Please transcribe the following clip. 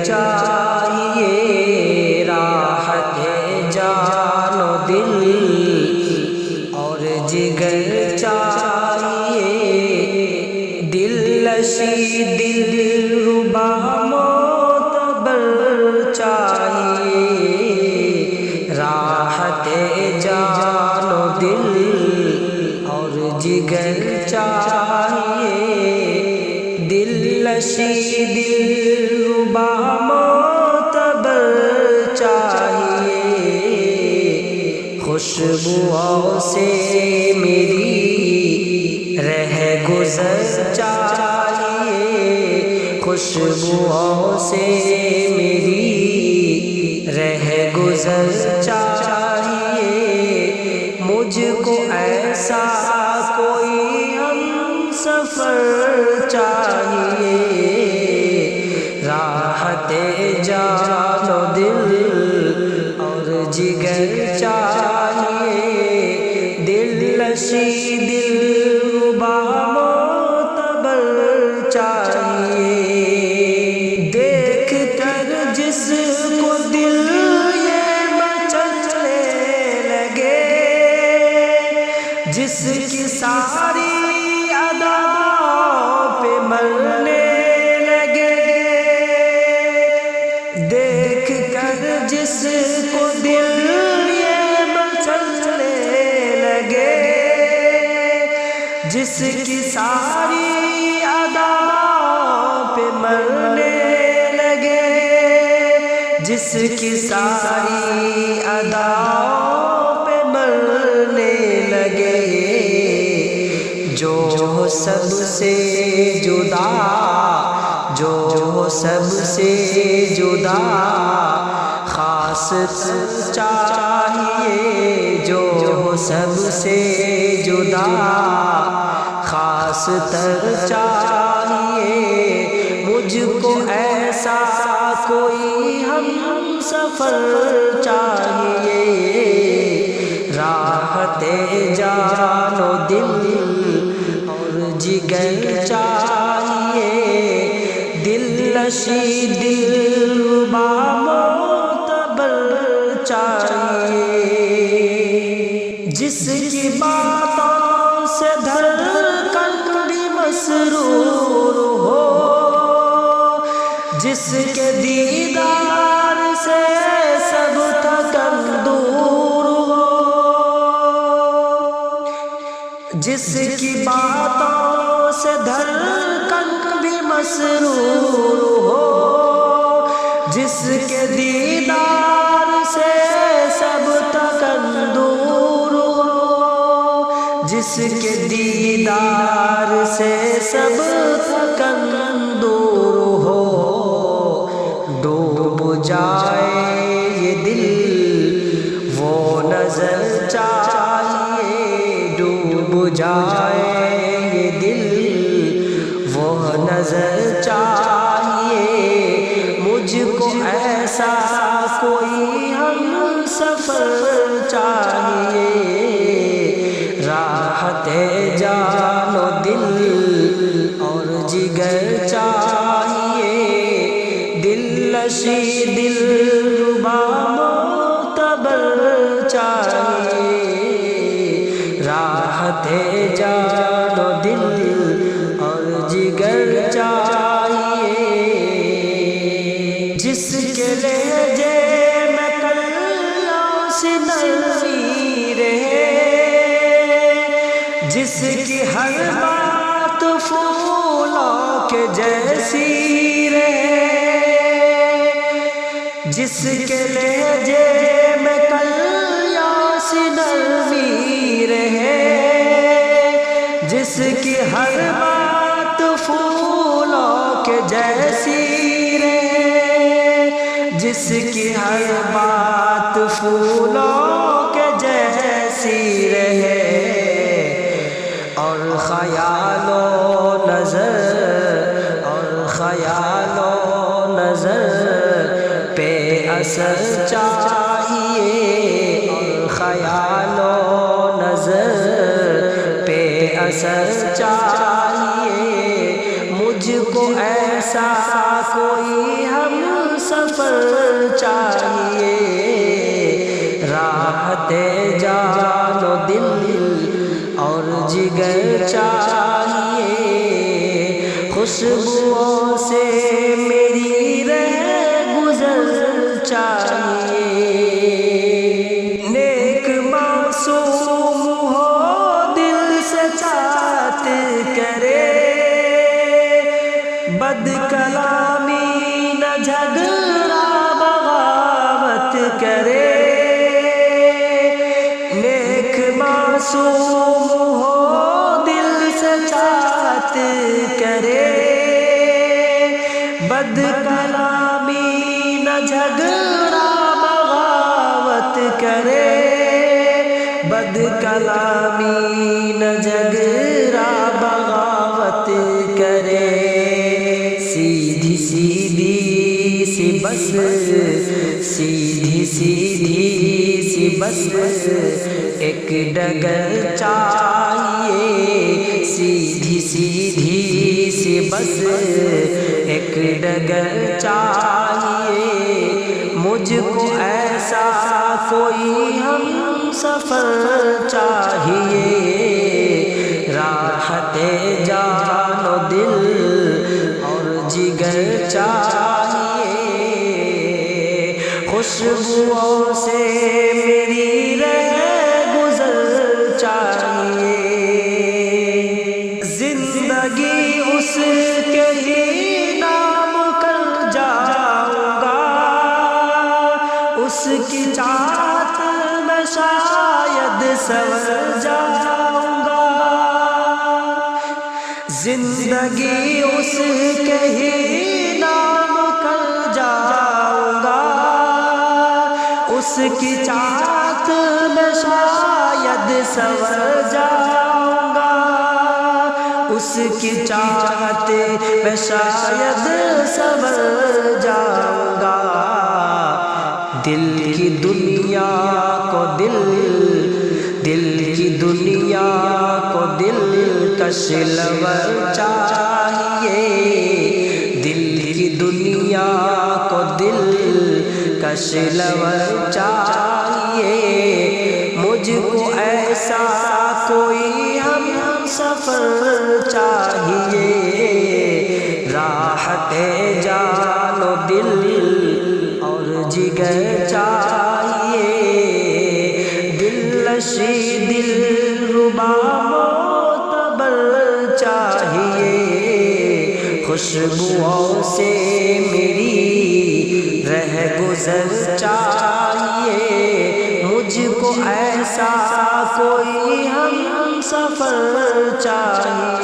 چاہیے، راحت جان و دل اور جگر چاہیے، دل نشیں دل ربا معتبر چاہیے، راحت جان و دل اور جگر چاہیے، دل نشیں دل ربا معتبر چاہیے، خوشبوؤں سے میری رہ گزر چاہیے، خوشبوؤں سے میری رہ گزر چاہیے، مجھ کو ایسا کوئی ہم سفر چاہیے، راحت جان و دل اور جگر چاہیے، دل نشیں دل ربا معتبر چاہیے، دیکھ کر جس کو دل یہ مچلنے لگے، جس کی ساری اداؤں پہ مرنے لگے، دیکھ کر جس کو دل یہ مچلنے لگے، جس کی ساری اداؤں پہ مرنے لگے، جس کی ساری اداؤں پہ مرنے لگے، جو سب سے جدا، جو سب سے جدا خاص چاہیے، جو سب سے جدا خاص تر چاہیے، مجھ کو ایسا کوئی ہم سفر چاہیے، راحت جان و دل اور جگر چاہیے، دل نشیں دل ربا معتبر چاہیے، جس کی باتوں سے دھڑکن بھی مسرور ہو، جس کے دیدار سے سب تھکن دور ہو، جس کی باتوں سے دھڑکن بھی مسرور ہو، جس کے دیدار سے سب تھکن دور ہو، جس کے دیدار سے سب تھکن دور ہو، ڈوب جائے یہ دل وہ نظر چاہیے، ڈوب جائے یہ دل وہ نظر چاہیے، مجھ کو ایسا کوئی ہم سفر چاہیے، راحت جان و دل اور جگر چاہیے، دل نشیں دل ربا معتبر چاہیے، راحت جان و دل اور جگر چاہیے، جس کے لہجے میں کلیوں سے نرمی رہے، جس کی ہر بات پھولوں کے جیسی رہے، جس کے لہجے میں کلیوں سے نرمی رہے، جس کی ہر بات پھولوں کے جیسی رہے، جس کی ہر بات پھولوں کے جیسی رہے، اور خیال و نظر، اور خیال و نظر پہ اثر چاہیے، اور خیال و نظر پہ اثر چاہیے، مجھ کو ایسا کوئی ہم سفر چاہیے، راحت جان و دل اور جگر چاہیے، خوشبوؤں سے میری رہ گزر چاہیے، نیک معصوم ہو دل سے چاہت کرے، بد کلامی نہ جھگڑا بغاوت کرے، نیک معصوم ہو دل سے چاہت کرے، بد کلامی نہ جھگڑا بغاوت کرے، بد کلامی نہ جھگڑا بغاوت کرے، سیدھی سیدھی سی بس، سیدھی سیدھی سی بس ایک ڈگر چاہیے، سیدھی سیدھی سی بس ایک ڈگر چاہیے، مجھ کو ایسا کوئی ہم سفر چاہیے، راحت جان و دل اور جگر چاہیے، خوشبوؤں سے میری رہ گزر چاہیے، زندگی اس کے ہی نام کر جاؤں گا، اس کی چاہت میں شاید سنور جاؤں گا، زندگی اس کے ہی نام کر جاؤں گا، اس کی چاہت میں شاید سنور جاؤں گا، اس کی چاہت میں شاید سنور جاؤں گا، دل کی دنیا کو دل کی دنیا کو دل کش لور چاہیے، دل کی دنیا کو دل کش لور چاہیے، مجھ کو ایسا کوئی ہم سفر چاہیے، راحت جان و دل اور جگر چاہیے، دلنشیں دلربا معتبر چاہیے، خوشبوؤں سے میری رہ گزر چاہیے، مجھ کو ایسا کوئی ہم سفر چاہیے۔